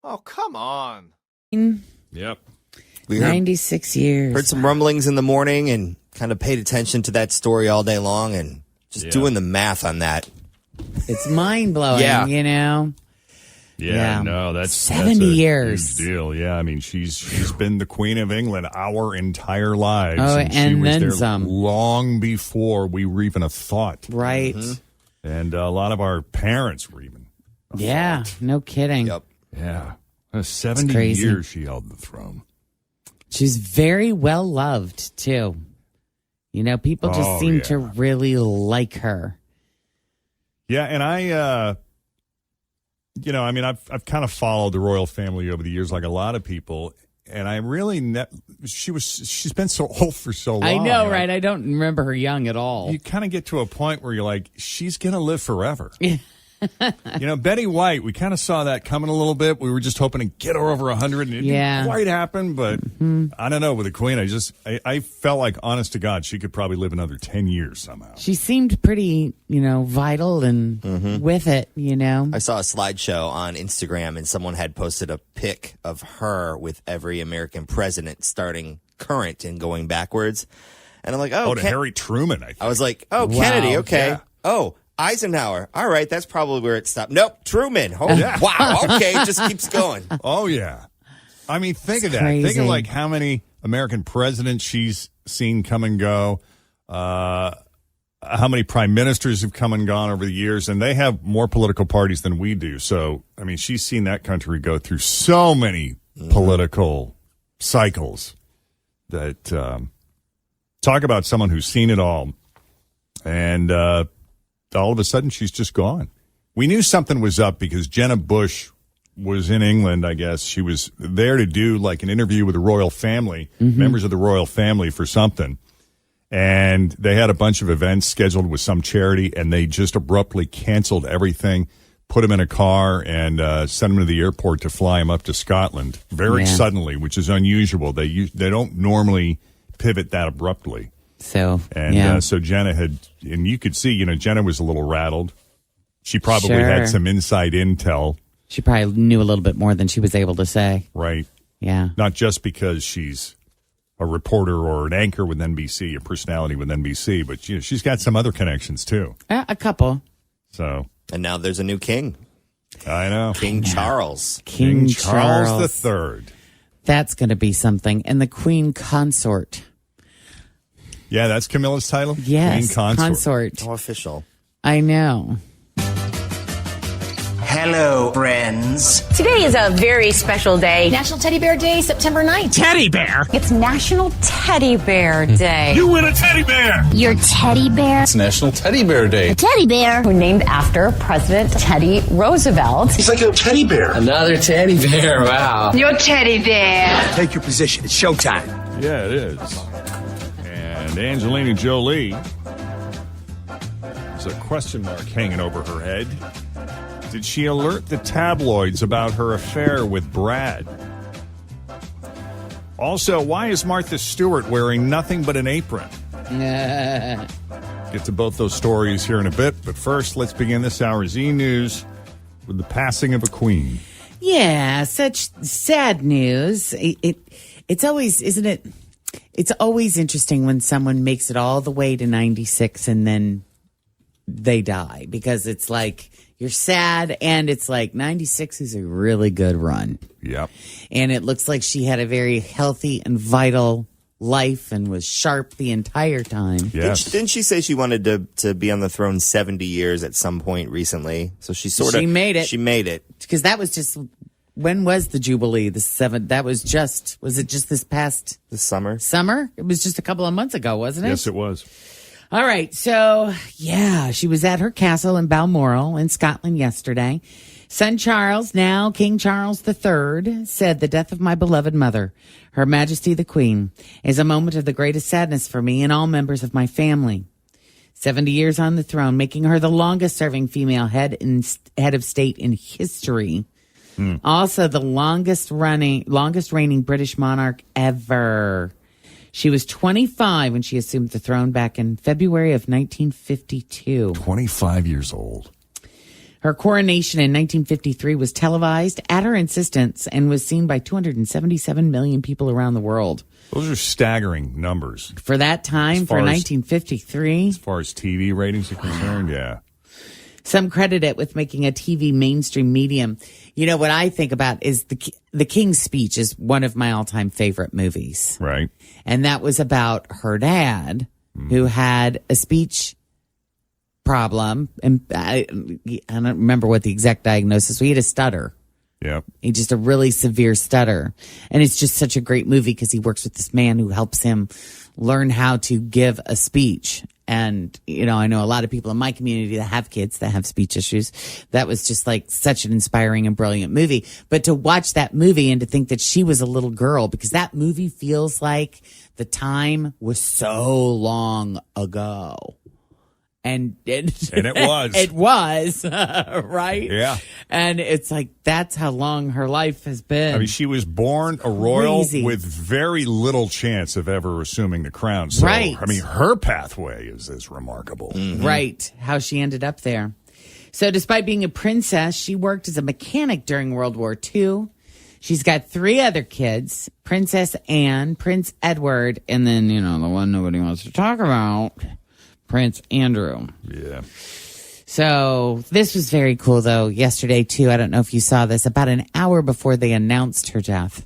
Oh, come on. Yep. We 96 years. heard some rumblings in the morning and kind of paid attention to that story all day long and just doing the math on that. It's mind-blowing, you know? Yeah, no, that's 70 a years. huge deal. Yeah, I mean, she's been the Queen of England our entire lives. Oh, and she and was then there some. long before we were even a thought. Right. Mm-hmm. And a lot of our parents were even a thought. No kidding. Yep. Yeah. 70 crazy. years she held the throne. She's very well loved, too. You know, people just seem to really like her. Yeah, and I've kind of followed the royal family over the years, like a lot of people, and I really she's been so old for so long. I know, right? I don't remember her young at all. You kind of get to a point where you're like, she's gonna live forever. Betty White, we kind of saw that coming a little bit. We were just hoping to get her over 100, and it didn't quite happen. But I don't know, with the Queen, I felt like, honest to God, she could probably live another 10 years somehow. She seemed pretty, vital and with it, I saw a slideshow on Instagram, and someone had posted a pic of her with every American president starting current and going backwards. And I'm like, to Harry Truman, I think. I was like, Kennedy, okay. Yeah. Oh, Eisenhower. All right, that's probably where it stopped. Nope, Truman. Oh, wow. Okay, it just keeps going. Oh, yeah. I mean, think of that. Crazy. Think of like how many American presidents she's seen come and go, how many prime ministers have come and gone over the years, and they have more political parties than we do. So, I mean, she's seen that country go through so many political cycles that talk about someone who's seen it all. And all of a sudden, she's just gone. We knew something was up because Jenna Bush was in England, I guess. She was there to do like an interview with the royal family, members of the royal family for something. And they had a bunch of events scheduled with some charity, and they just abruptly canceled everything, put him in a car, and sent him to the airport to fly him up to Scotland very suddenly, which is unusual. They don't normally pivot that abruptly. So, so Jenna and you could see, Jenna was a little rattled. She probably had some inside intel. She probably knew a little bit more than she was able to say. Right. Yeah. Not just because she's a reporter or an anchor with NBC, a personality with NBC, but she's got some other connections too. A couple. So. And now there's a new king. I know. King Charles. King Charles III. That's going to be something. And the Queen Consort. Yeah, that's Camilla's title? Yes, Queen Consort. Oh, official. I know. Hello, friends. Today is a very special day. National Teddy Bear Day, September 9th. Teddy bear. It's National Teddy Bear Day. You win a teddy bear. Your teddy bear. It's National Teddy Bear Day. A teddy bear. We're named after President Teddy Roosevelt. He's like a teddy bear. Another teddy bear. Wow. Your teddy bear. Take your position. It's showtime. Yeah, it is. And Angelina Jolie, there's a question mark hanging over her head. Did she alert the tabloids about her affair with Brad? Also, why is Martha Stewart wearing nothing but an apron? Get to both those stories here in a bit, but first, let's begin this hour's E-News with the passing of a queen. Yeah, such sad news. It's always, isn't it? It's always interesting when someone makes it all the way to 96 and then they die, because it's like you're sad and it's like 96 is a really good run. Yep. And it looks like she had a very healthy and vital life and was sharp the entire time. Yes. Didn't she say she wanted to be on the throne 70 years at some point recently? So she made it. She made it. Because that was just, when was the Jubilee? Was it just this past summer? Summer? It was just a couple of months ago, wasn't it? Yes, it was. All right. So, yeah, she was at her castle in Balmoral in Scotland yesterday. Son Charles, now King Charles III, said, "The death of my beloved mother, Her Majesty the Queen, is a moment of the greatest sadness for me and all members of my family. 70 years on the throne, making her the longest-serving female head of state in history. Also, the longest reigning British monarch ever. She was 25 when she assumed the throne back in February of 1952. 25 years old. Her coronation in 1953 was televised at her insistence and was seen by 277 million people around the world. Those are staggering numbers. For that time, for 1953. As far as TV ratings are concerned, yeah. Some credit it with making a TV mainstream medium. You know, what I think about is the King's Speech is one of my all-time favorite movies. Right. And that was about her dad, who had a speech problem. And I don't remember what the exact diagnosis was. He had a stutter. Yeah. He just a really severe stutter. And it's just such a great movie because he works with this man who helps him learn how to give a speech. And, you know, I know a lot of people in my community that have kids that have speech issues. That was just like such an inspiring and brilliant movie. But to watch that movie and to think that she was a little girl, because that movie feels like the time was so long ago. And it was. It was, right? Yeah. And it's like, that's how long her life has been. I mean, she was born a royal Crazy. with very little chance of ever assuming the crown. So, Right. I mean, her pathway is remarkable. Right. How she ended up there. So despite being a princess, she worked as a mechanic during World War II. She's got 3 other kids, Princess Anne, Prince Edward, and then, you know, the one nobody wants to talk about, Prince Andrew. Yeah. So this was very cool, though, yesterday, too. I don't know if you saw this. About an hour before they announced her death,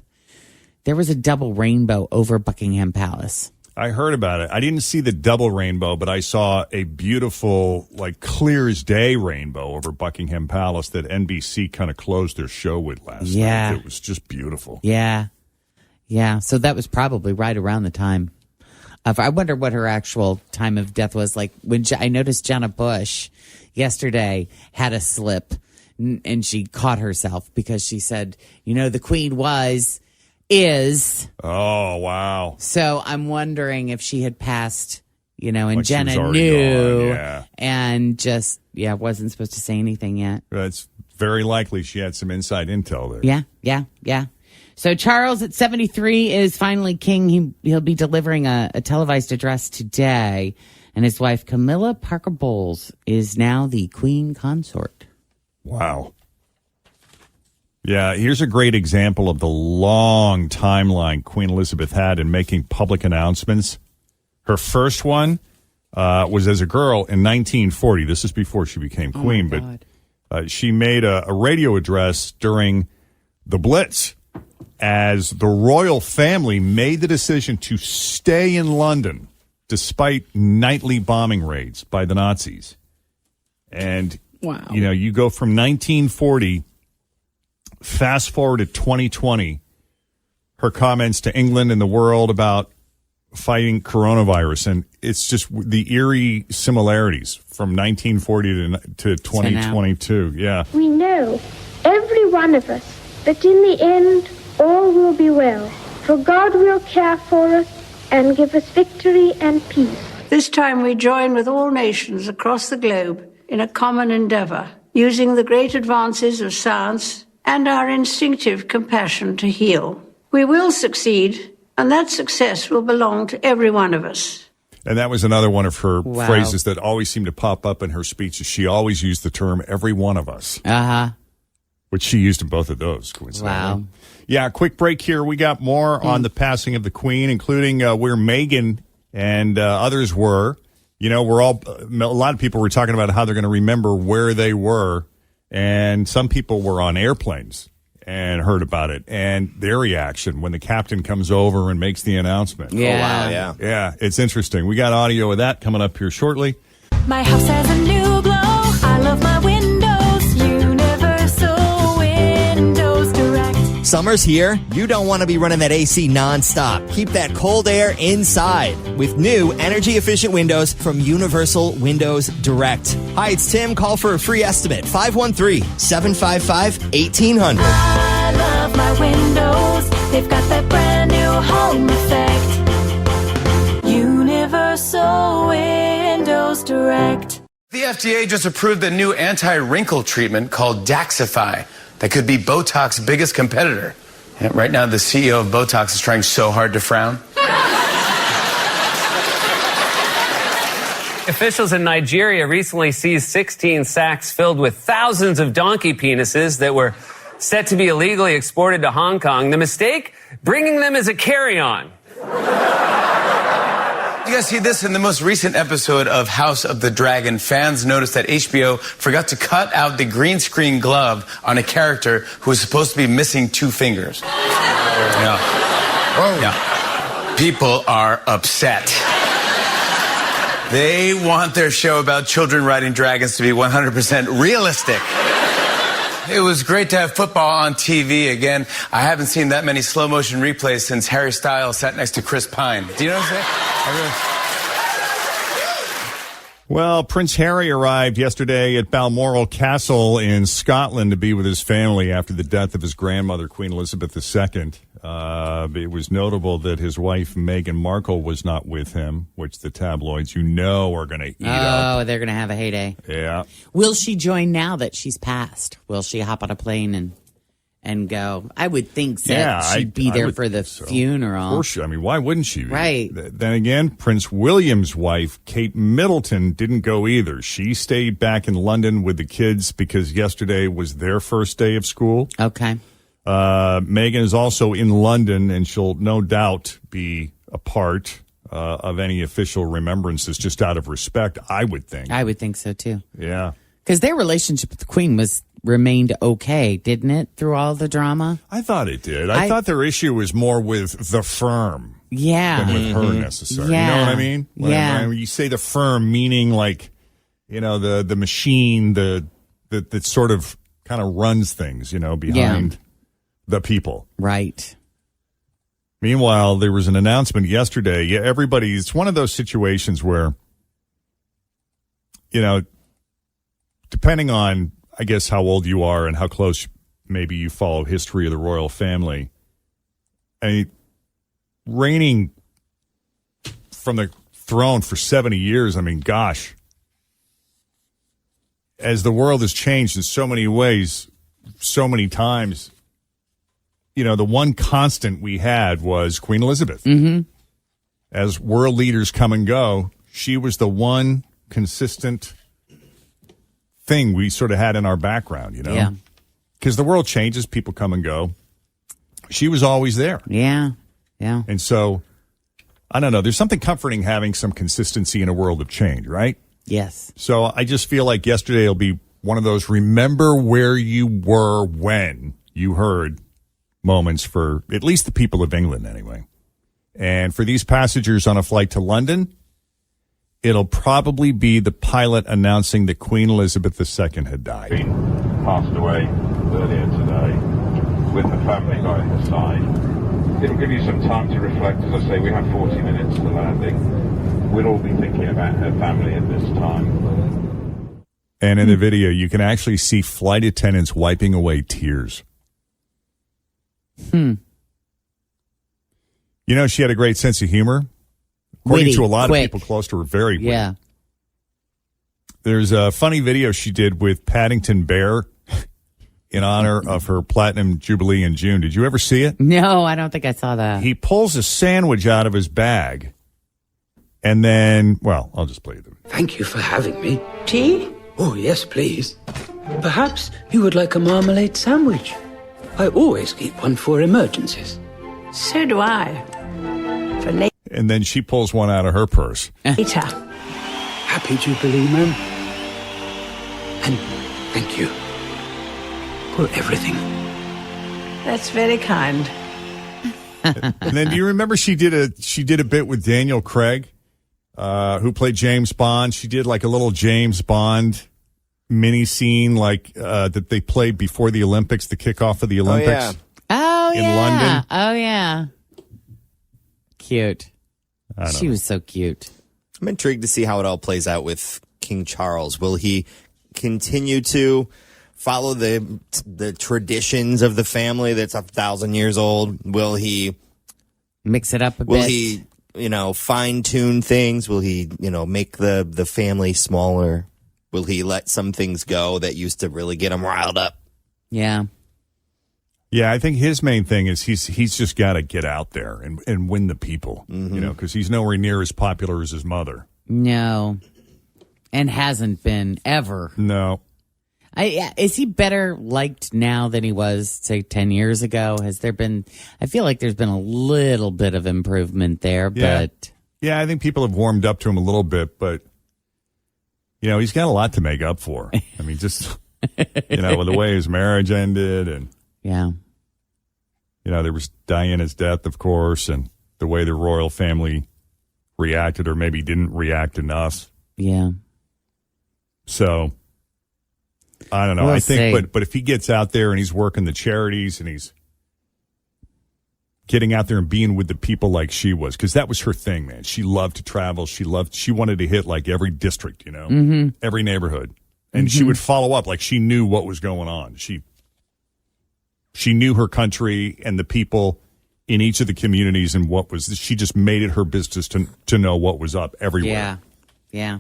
there was a double rainbow over Buckingham Palace. I heard about it. I didn't see the double rainbow, but I saw a beautiful, like clear as day rainbow over Buckingham Palace that NBC kind of closed their show with last night. It was just beautiful. Yeah. Yeah. So that was probably right around the time of, I wonder what her actual time of death was. Like when I noticed Jenna Bush yesterday had a slip and she caught herself because she said, you know, the Queen is. Oh, wow. So I'm wondering if she had passed, you know, and Like she was Jenna already knew gone, yeah. and just, wasn't supposed to say anything yet. It's very likely she had some inside intel there. Yeah. So Charles at 73 is finally king. He'll be delivering a televised address today. And his wife, Camilla Parker Bowles, is now the queen consort. Wow. Yeah, here's a great example of the long timeline Queen Elizabeth had in making public announcements. Her first one was as a girl in 1940. This is before she became queen, but she made a radio address during the Blitz as the royal family made the decision to stay in London despite nightly bombing raids by the Nazis. And, you know, you go from 1940, fast forward to 2020, her comments to England and the world about fighting coronavirus. And it's just the eerie similarities from 1940 to 2022. Yeah. We know, every one of us, that in the end, all will be well, for God will care for us and give us victory and peace. This time we join with all nations across the globe in a common endeavor, using the great advances of science and our instinctive compassion to heal. We will succeed, and that success will belong to every one of us. And that was another one of her phrases that always seemed to pop up in her speeches. She always used the term every one of us. Which she used in both of those, coincidentally. Wow. Yeah, quick break here. We got more on the passing of the Queen, including where Meghan and others were. You know, a lot of people were talking about how they're going to remember where they were. And some people were on airplanes and heard about it and their reaction when the captain comes over and makes the announcement. Yeah. Oh, wow, yeah. Yeah, it's interesting. We got audio of that coming up here shortly. My house has a new glow. I love my windows. Universal Windows Direct. Summer's here. You don't want to be running that AC nonstop. Keep that cold air inside with new energy-efficient windows from Universal Windows Direct. Hi, it's Tim. Call for a free estimate. 513-755-1800. I love my windows. They've got that brand new home effect. Universal Windows Direct. The FDA just approved a new anti-wrinkle treatment called Daxify that could be Botox's biggest competitor. And right now, the CEO of Botox is trying so hard to frown. Officials in Nigeria recently seized 16 sacks filled with thousands of donkey penises that were set to be illegally exported to Hong Kong. The mistake? Bringing them as a carry-on. You guys see this in the most recent episode of House of the Dragon? Fans noticed that HBO forgot to cut out the green screen glove on a character who was supposed to be missing 2 fingers. Yeah. Yeah. People are upset. They want their show about children riding dragons to be 100% realistic. It was great to have football on TV again. I haven't seen that many slow motion replays since Harry Styles sat next to Chris Pine. Do you know what I'm saying? Well, Prince Harry arrived yesterday at Balmoral Castle in Scotland to be with his family after the death of his grandmother, Queen Elizabeth II. It was notable that his wife, Meghan Markle, was not with him, which the tabloids, are going to eat up. Oh, they're going to have a heyday. Yeah. Will she join now that she's passed? Will she hop on a plane and go? I would think so. Yeah, She'd be there for the so. funeral. Of course, I mean, why wouldn't she? Right. Then again, Prince William's wife, Kate Middleton, didn't go either. She stayed back in London with the kids because yesterday was their first day of school. Okay. Meghan is also in London, and she'll no doubt be a part of any official remembrances, just out of respect, I would think. I would think so, too. Yeah. Because their relationship with the Queen remained okay, didn't it, through all the drama? I thought it did. I thought their issue was more with the firm than with her necessarily. Yeah. You know what I mean? When you say the firm, meaning like, the machine that sort of kind of runs things, behind the people. Right. Meanwhile, there was an announcement yesterday. Yeah, it's one of those situations where, depending on, I guess, how old you are and how close maybe you follow history of the royal family, reigning from the throne for 70 years, I mean, gosh, as the world has changed in so many ways, so many times, the one constant we had was Queen Elizabeth. Mm-hmm. As world leaders come and go, she was the one consistent thing we sort of had in our background, Yeah. Because the world changes, people come and go. She was always there. Yeah. Yeah. And so, I don't know, there's something comforting having some consistency in a world of change, right? Yes. So I just feel like yesterday will be one of those remember where you were when you heard moments for at least the people of England anyway. And for these passengers on a flight to London, it'll probably be the pilot announcing that Queen Elizabeth II had died. Passed away earlier today with the family by her side. It'll give you some time to reflect. As I say, we have 40 minutes to landing. We'll all be thinking about her family at this time. And in the video, you can actually see flight attendants wiping away tears. She had a great sense of humor. According to a lot of people close to her, very witty. Yeah. There's a funny video she did with Paddington Bear in honor of her Platinum Jubilee in June. Did you ever see it? No, I don't think I saw that. He pulls a sandwich out of his bag, and then, I'll just play it. Thank you for having me. Tea? Oh, yes, please. Perhaps you would like a marmalade sandwich. I always keep one for emergencies. So do I. For later. And then she pulls one out of her purse. Happy Jubilee, ma'am. And thank you for everything. That's very kind. And then do you remember she did a bit with Daniel Craig, who played James Bond? She did like a little James Bond mini scene that they played before the Olympics, the kickoff of the Olympics. In London. Oh, yeah. Cute. She was so cute. I'm intrigued to see how it all plays out with King Charles. Will he continue to follow the traditions of the family that's 1,000 years old? Will he mix it up a bit? Will he, fine tune things? Will he, make the family smaller? Will he let some things go that used to really get him riled up? Yeah. Yeah, I think his main thing is he's just got to get out there and win the people, because he's nowhere near as popular as his mother. No. And hasn't been ever. No. Is he better liked now than he was, say, 10 years ago? Has there been, I feel like there's been a little bit of improvement there, Yeah. but. Yeah, I think people have warmed up to him a little bit, but, he's got a lot to make up for. I mean, just, with the way his marriage ended and. Yeah. There was Diana's death, of course, and the way the royal family reacted or maybe didn't react enough. Yeah. So, I don't know. We'll I think, see. but if he gets out there and he's working the charities and he's getting out there and being with the people like she was, because that was her thing, man. She loved to travel. She wanted to hit like every district, every neighborhood. And she would follow up like she knew what was going on. She knew her country and the people in each of the communities and she just made it her business to know what was up everywhere. Yeah. Yeah.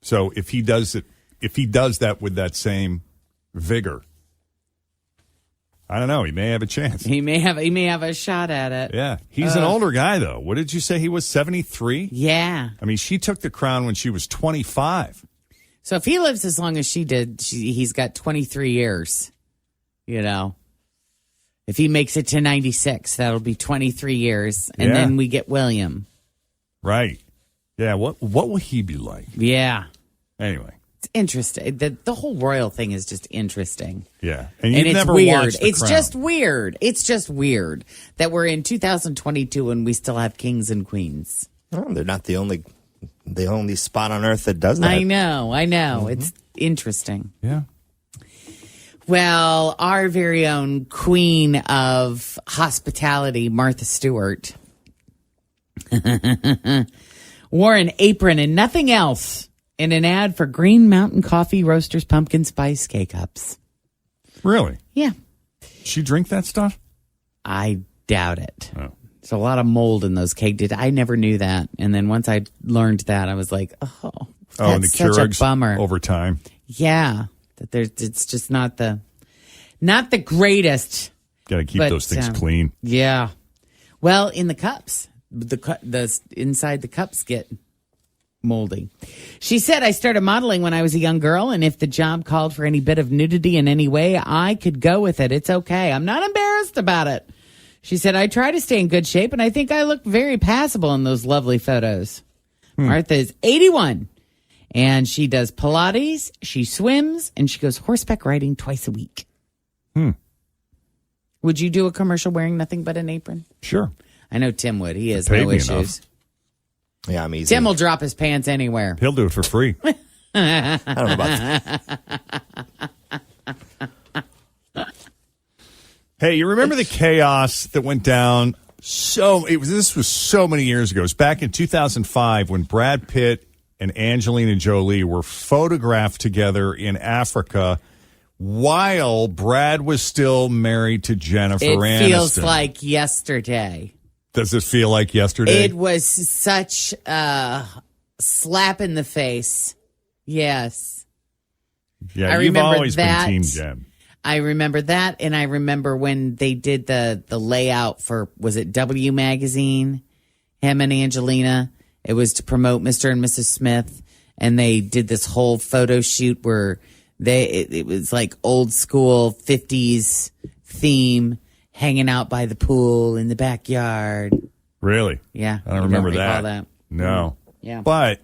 So if he does that with that same vigor, I don't know, he may have a chance. He may have a shot at it. Yeah. He's an older guy though. What did you say he was, 73? Yeah. I mean, she took the crown when she was 25. So if he lives as long as she did, he's got 23 years, If he makes it to 96, that'll be 23 years. And then we get William. Right. Yeah. What will he be like? Yeah. Anyway. It's interesting. The whole royal thing is just interesting. Yeah. And it's never weird. watched The Crown. Just weird. It's just weird that we're in 2022 and we still have kings and queens. Oh, they're not the only spot on earth that does that. I know. Mm-hmm. It's interesting. Yeah. Well, our very own queen of hospitality, Martha Stewart, wore an apron and nothing else in an ad for Green Mountain Coffee Roasters Pumpkin Spice K-Cups. Really? Yeah. She drink that stuff? I doubt it. Oh. There's a lot of mold in those cake. I never knew that. And then once I learned that, I was like, and the such Keurigs a bummer. over time. Yeah. It's just not the greatest. Got to keep those things clean. Yeah. Well, in the cups, the inside the cups get moldy. She said, I started modeling when I was a young girl, and if the job called for any bit of nudity in any way, I could go with it. It's okay. I'm not embarrassed about it. She said, I try to stay in good shape, and I think I look very passable in those lovely photos. Martha is 81, and she does Pilates, she swims, and she goes horseback riding twice a week. Would you do a commercial wearing nothing but an apron? Sure. I know Tim would. He has Paid no me issues. enough. Yeah, I'm easy. Tim will drop his pants anywhere. He'll do it for free. I don't know about that. Hey, you remember the chaos that went down? This was so many years ago. It was back in 2005 when Brad Pitt and Angelina Jolie were photographed together in Africa while Brad was still married to Jennifer Aniston. It feels like yesterday. Does it feel like yesterday? It was such a slap in the face. Yes. Yeah, I you've remember always that. been Team Jen. I remember that, and I remember when they did the layout for, was it W Magazine? Him and Angelina. It was to promote Mr. and Mrs. Smith, and they did this whole photo shoot where it was like old school 50s theme, hanging out by the pool in the backyard. Really? Yeah. I don't remember recall that. No. Yeah. But,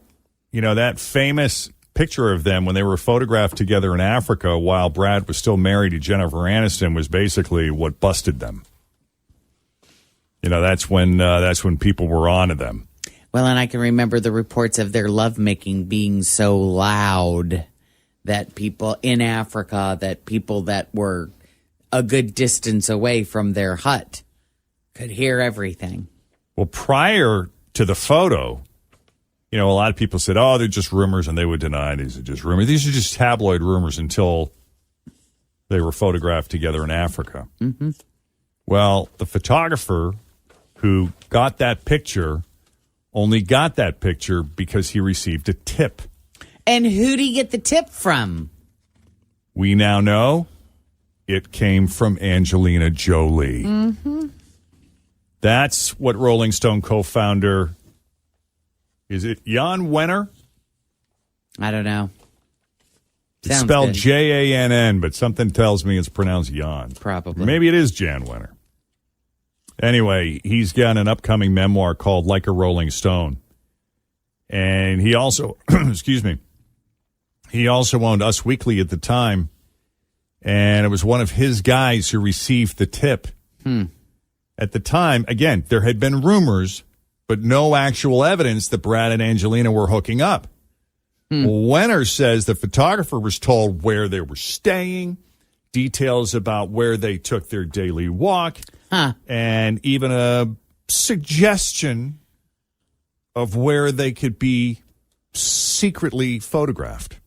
that famous picture of them when they were photographed together in Africa while Brad was still married to Jennifer Aniston was basically what busted them. That's when people were onto them. Well, and I can remember the reports of their lovemaking being so loud that people in Africa, that people that were a good distance away from their hut could hear everything. Well, prior to the photo, a lot of people said, they're just rumors, and they would deny these are just rumors. These are just tabloid rumors until they were photographed together in Africa. Mm-hmm. Well, the photographer who got that picture only got that picture because he received a tip. And who did he get the tip from? We now know it came from Angelina Jolie. Mm-hmm. That's what Rolling Stone co-founder, is it Jan Wenner? I don't know. It's Sounds spelled good. Jann, but something tells me it's pronounced Jan. Probably. Maybe it is Jan Wenner. Anyway, he's got an upcoming memoir called Like a Rolling Stone. And he also, excuse me, he also owned Us Weekly at the time. And it was one of his guys who received the tip. At the time, again, there had been rumors, but no actual evidence that Brad and Angelina were hooking up. Wenner says the photographer was told where they were staying, details about where they took their daily walk, and even a suggestion of where they could be secretly photographed.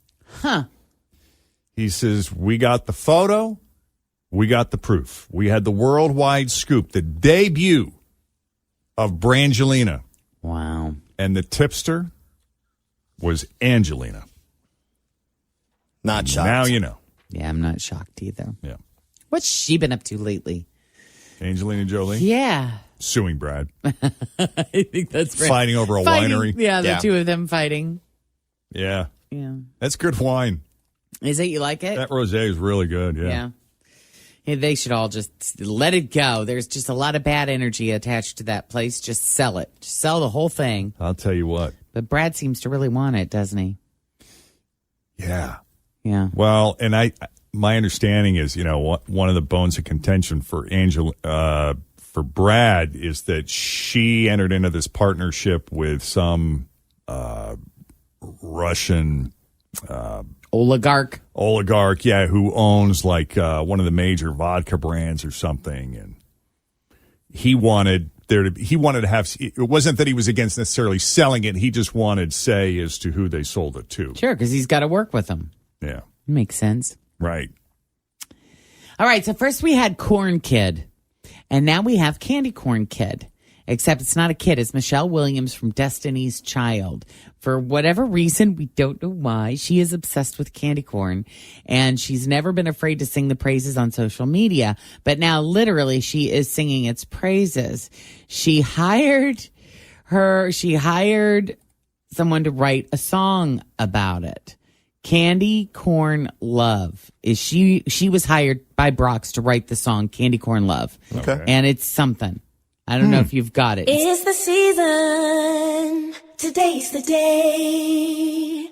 He says, we got the photo, we got the proof. We had the worldwide scoop, the debut of Brangelina. Wow. And the tipster was Angelina. Not shocked. Now you know. Yeah, I'm not shocked either. Yeah. What's she been up to lately? Angelina Jolie? Yeah. Suing Brad. I think that's right. Fighting over a winery. Yeah, the two of them fighting. Yeah. Yeah. That's good wine. Is it? You like it? That rosé is really good, yeah. Hey, they should all just let it go. There's just a lot of bad energy attached to that place. Just sell it. Just sell the whole thing. I'll tell you what. But Brad seems to really want it, doesn't he? Yeah. Yeah. Well, and my understanding is, one of the bones of contention for for Brad is that she entered into this partnership with some Russian oligarch, yeah, who owns like one of the major vodka brands or something, and he wanted to have. It wasn't that he was against necessarily selling it; he just wanted say as to who they sold it to. Sure, because he's got to work with them. Yeah, makes sense. Right. All right. So first we had Corn Kid, and now we have Candy Corn Kid. Except it's not a kid. It's Michelle Williams from Destiny's Child. For whatever reason, we don't know why, she is obsessed with candy corn, and she's never been afraid to sing the praises on social media. But now, literally, she is singing its praises. She hired someone to write a song about it. Candy Corn Love. She was hired by Brox to write the song Candy Corn Love. Okay. And it's something. I don't know if you've got it. It's the season. Today's the day.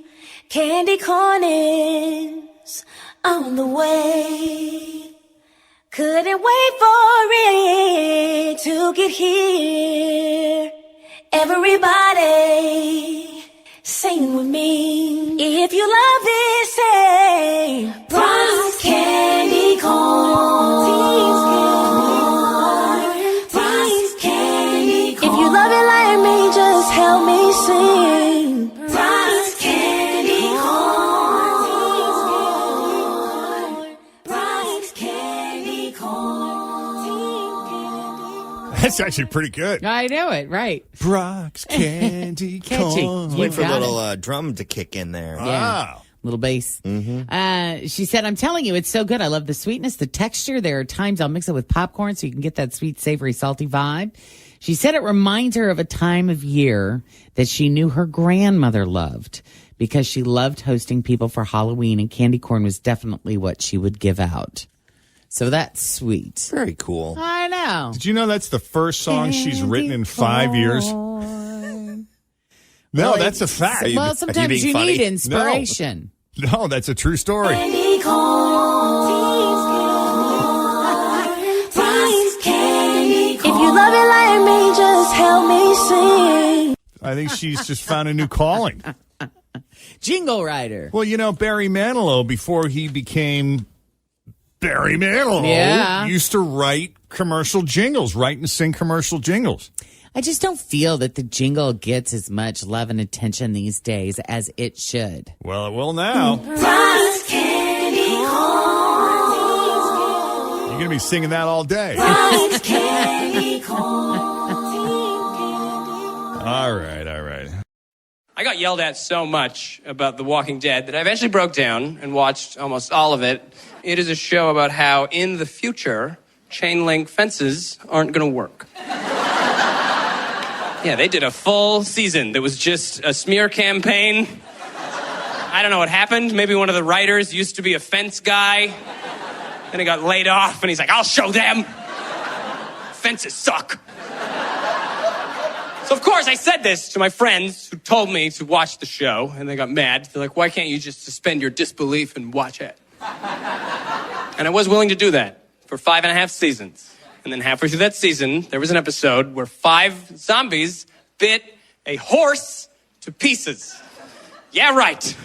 Candy corn is on the way. Couldn't wait for it to get here. Everybody sing with me. If you love this, say Brox Candy Corn. If you love it like me, just help me sing. Brox Candy Corn. Brox Candy Corn. That's actually pretty good. I know it, right. Brox Candy Catchy. Corn. You Wait for a got little drum to kick in there. Yeah. Little bass. She said, I'm telling you, it's so good. I love the sweetness, the texture. There are times I'll mix it with popcorn so you can get that sweet, savory, salty vibe. She said it reminds her of a time of year that she knew her grandmother loved because she loved hosting people for Halloween, and candy corn was definitely what she would give out. So that's sweet. Very cool. I know. Did you know that's the first song she's written in 5 years? No, Well, that's a fact. Well, sometimes you need inspiration. No, that's a true story. Candy corn. If you love it like me, just help me sing. I think she's just found a new calling. Jingle writer. Well, Barry Manilow, before he became Barry Manilow, used to write commercial jingles, write and sing commercial jingles. I just don't feel that the jingle gets as much love and attention these days as it should. Well, it will now. Brox Candy Corn. You're going to be singing that all day. Brox Candy Corn. All right. I got yelled at so much about The Walking Dead that I eventually broke down and watched almost all of it. It is a show about how, in the future, chain link fences aren't going to work. Yeah, they did a full season that was just a smear campaign. I don't know what happened. Maybe one of the writers used to be a fence guy. Then he got laid off, and he's like, I'll show them. Fences suck. So, of course, I said this to my friends who told me to watch the show, and they got mad. They're like, why can't you just suspend your disbelief and watch it? And I was willing to do that for 5.5 seasons. And then halfway through that season, there was an episode where 5 zombies bit a horse to pieces. Yeah, right.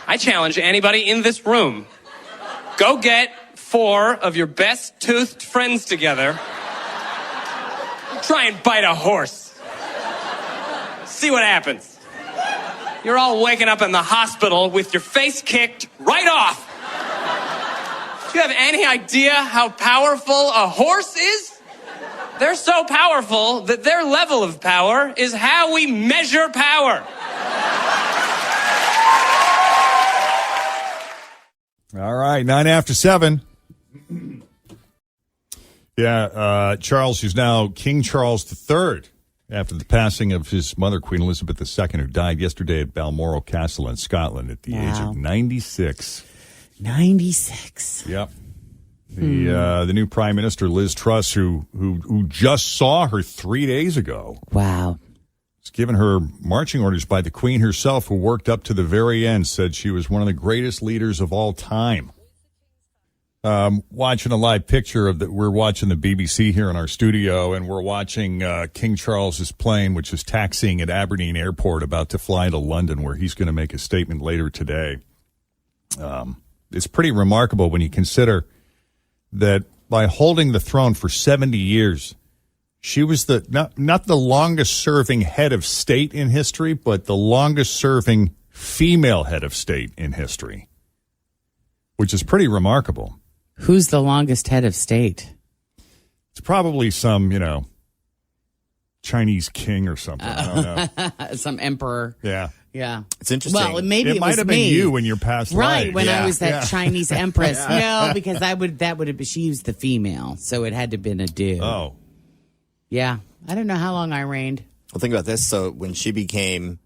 I challenge anybody in this room. Go get 4 of your best toothed friends together. Try and bite a horse. See what happens. You're all waking up in the hospital with your face kicked right off. Do you have any idea how powerful a horse is? They're so powerful that their level of power is how we measure power. All right, 9 after 7. Yeah, Charles is now King Charles III after the passing of his mother, Queen Elizabeth II, who died yesterday at Balmoral Castle in Scotland at the age of 96. 96. Yep. The new Prime Minister, Liz Truss, who just saw her 3 days ago. Wow. Was given her marching orders by the Queen herself, who worked up to the very end, said she was one of the greatest leaders of all time. Watching a live picture of that. We're watching the BBC here in our studio, and we're watching King Charles's plane, which is taxiing at Aberdeen Airport, about to fly to London, where he's going to make a statement later today. It's pretty remarkable when you consider that by holding the throne for 70 years, she was the not the longest serving head of state in history, but the longest serving female head of state in history, which is pretty remarkable. Who's the longest head of state? It's probably some, Chinese king or something. I don't know. Some emperor. Yeah. Yeah. It's interesting. Well, maybe it might was have me. been you in your past life. Right, when I was that Yeah. Chinese empress. No, because that would have been, she was the female, so it had to have been a dude. Oh. Yeah. I don't know how long I reigned. Well, think about this. So when she became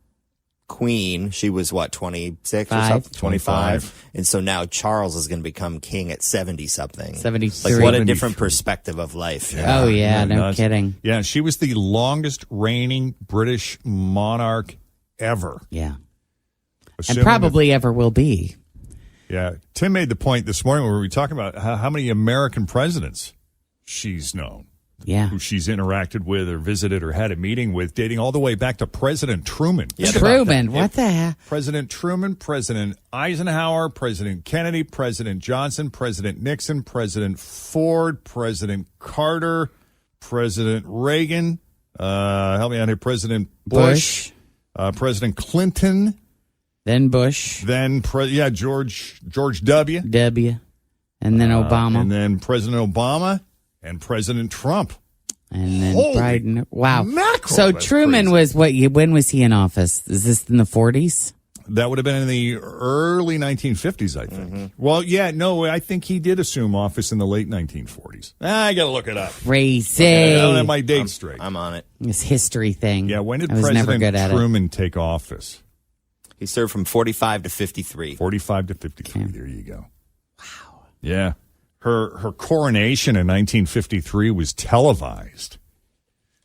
queen, she was, 26 or Five. something? 25. And so now Charles is going to become king at 70-something. 73. Like, what a different perspective of life. Oh, yeah, no kidding. Yeah, she was the longest reigning British monarch ever. Yeah. Assuming And probably ever will be. Yeah. Tim made the point this morning when we were talking about how many American presidents she's known. Yeah. Who she's interacted with or visited or had a meeting with, dating all the way back to President Truman. Truman, what the heck? President Truman, President Eisenhower, President Kennedy, President Johnson, President Nixon, President Ford, President Carter, President Reagan, help me out here, President Bush. President Clinton. Then Bush. Then, George W. And then Obama. And then President Obama. And President Trump. And then Holy Biden. Wow. mackerel, So that's Truman was when was he in office? Is this in the 40s? That would have been in the early 1950s, I think. Mm-hmm. Well, I think he did assume office in the late 1940s. I got to look it up. Crazy. I don't have my date straight. I'm on it. This history thing. Yeah, when did I was never good President at Truman take office? He served from 45 to 53. 45 to 53. Okay. There you go. Wow. Yeah. Her coronation in 1953 was televised.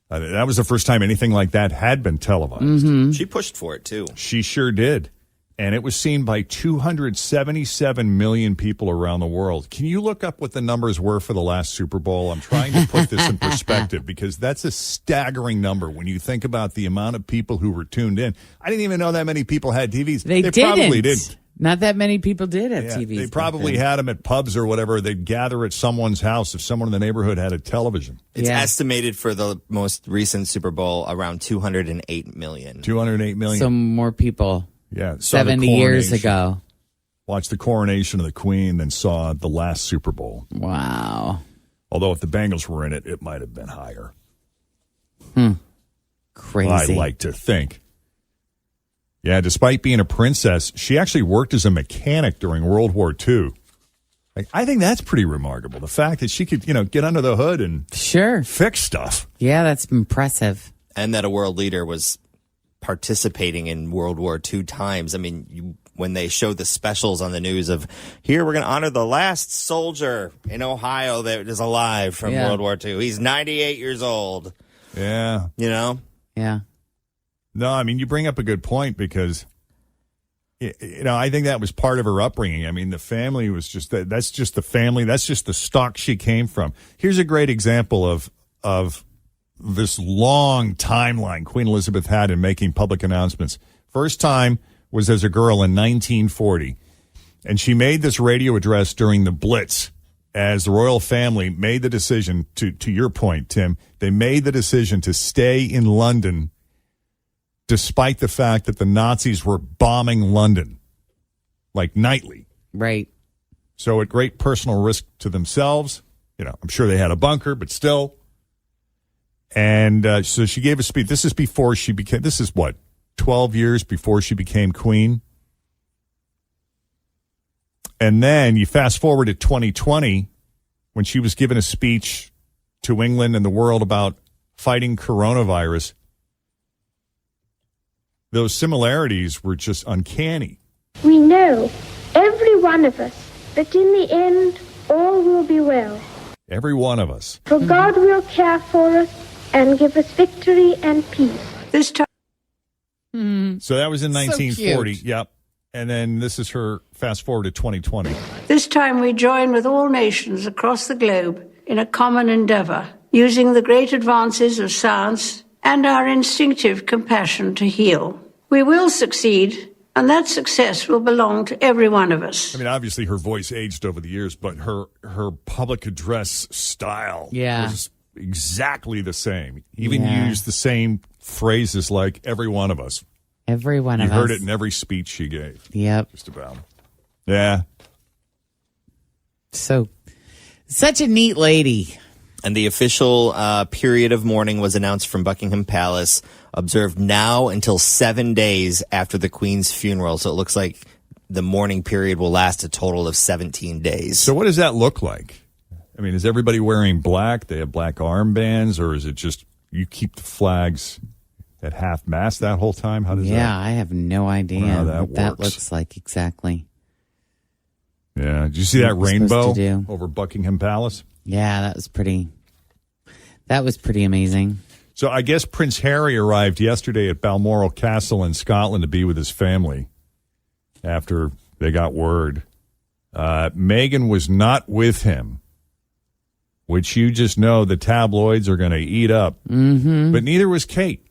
That was the first time anything like that had been televised. Mm-hmm. She pushed for it, too. She sure did. And it was seen by 277 million people around the world. Can you look up what the numbers were for the last Super Bowl? I'm trying to put this in perspective because that's a staggering number when you think about the amount of people who were tuned in. I didn't even know that many people had TVs. They probably didn't. Not that many people did have TVs. They probably had them at pubs or whatever. They'd gather at someone's house if someone in the neighborhood had a television. It's estimated for the most recent Super Bowl around 208 million. 208 million. Some more people. Yeah. 70 years ago. Watched the coronation of the Queen, then saw the last Super Bowl. Wow. Although if the Bengals were in it, it might have been higher. Crazy. I like to think. Yeah, despite being a princess, she actually worked as a mechanic during World War II. I think that's pretty remarkable. The fact that she could, get under the hood and sure fix stuff. Yeah, that's impressive. And that a world leader was participating in World War II times. I mean, when they showed the specials on the news of, here, we're going to honor the last soldier in Ohio that is alive from World War II. He's 98 years old. Yeah. You know? Yeah. No, I mean, you bring up a good point because, I think that was part of her upbringing. I mean, the family was just, that's just the family. That's just the stock she came from. Here's a great example of this long timeline Queen Elizabeth had in making public announcements. First time was as a girl in 1940. And she made this radio address during the Blitz as the royal family made the decision, to your point, Tim, they made the decision to stay in London despite the fact that the Nazis were bombing London, like nightly. Right. So at great personal risk to themselves, I'm sure they had a bunker, but still. And so she gave a speech. This is before she became, 12 years before she became queen. And then you fast forward to 2020 when she was given a speech to England and the world about fighting coronavirus. Those similarities were just uncanny. We know, every one of us, that in the end, all will be well. Every one of us. For God will care for us and give us victory and peace. This time. So that was in 1940. So yep. And then this is her fast forward to 2020. This time we join with all nations across the globe in a common endeavor, using the great advances of science and our instinctive compassion to heal. We will succeed, and that success will belong to every one of us. I mean, obviously her voice aged over the years, but her public address style was exactly the same. Even used the same phrases like every one of us. Every one of us. You heard it in every speech she gave. Yep. Just about. Yeah. So, such a neat lady. And the official period of mourning was announced from Buckingham Palace, observed now until 7 days after the Queen's funeral. So it looks like the mourning period will last a total of 17 days. So what does that look like? I mean, is everybody wearing black? They have black armbands, or is it just you keep the flags at half-mast that whole time? How does that? Yeah, I have no idea how that what that works. looks like exactly. Yeah. Did you see that What we're supposed rainbow to do. over Buckingham Palace? Yeah, that was pretty amazing. So I guess Prince Harry arrived yesterday at Balmoral Castle in Scotland to be with his family after they got word. Meghan was not with him, which you just know the tabloids are going to eat up. Mm-hmm. But neither was Kate.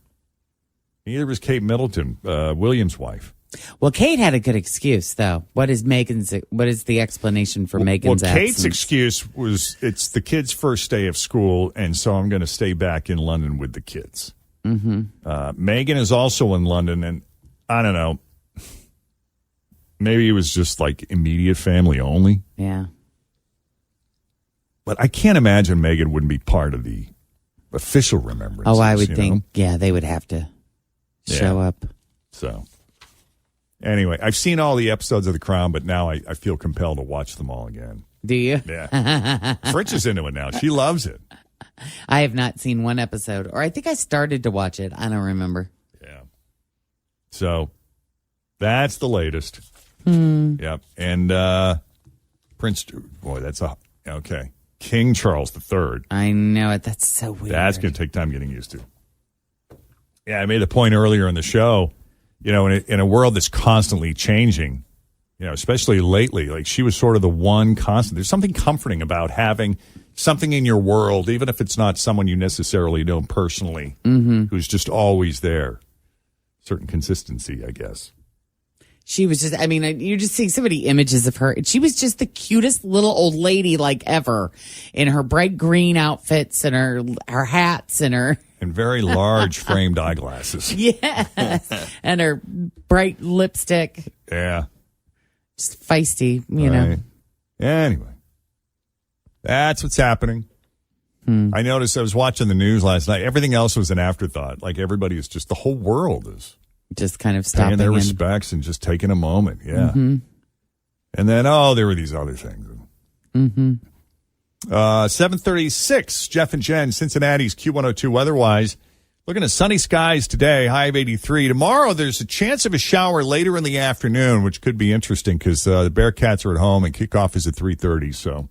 Neither was Kate Middleton, William's wife. Well, Kate had a good excuse, though. What is the explanation for Meghan's Well, Kate's absence? excuse was it's the kids' first day of school, and so I'm going to stay back in London with the kids. Mm-hmm. Meghan is also in London, and I don't know. Maybe it was just like immediate family only. Yeah. But I can't imagine Meghan wouldn't be part of the official remembrance. Oh, I would think, they would have to show up. So, anyway, I've seen all the episodes of The Crown, but now I feel compelled to watch them all again. Do you? Yeah. Fritz is into it now. She loves it. I have not seen one episode, or I think I started to watch it. I don't remember. Yeah. So, that's the latest. Yep. And Prince, boy, okay. King Charles III. I know it. That's so weird. That's going to take time getting used to. Yeah, I made a point earlier in the show, in a world that's constantly changing, especially lately, like she was sort of the one constant. There's something comforting about having something in your world, even if it's not someone you necessarily know personally, who's just always there. Certain consistency, I guess. She was just, you're just seeing so many images of her. She was just the cutest little old lady like ever in her bright green outfits and her hats and her. And very large framed eyeglasses. Yes. And her bright lipstick. Yeah. Just feisty, you know. Anyway, that's what's happening. I noticed I was watching the news last night. Everything else was an afterthought. Like everybody is just, the whole world is just kind of stopping paying their respects and just taking a moment. Yeah. And then, there were these other things. 7:36, Jeff and Jen, Cincinnati's Q102 weather-wise. Looking at sunny skies today, high of 83. Tomorrow, there's a chance of a shower later in the afternoon, which could be interesting because the Bearcats are at home and kickoff is at 3:30. So,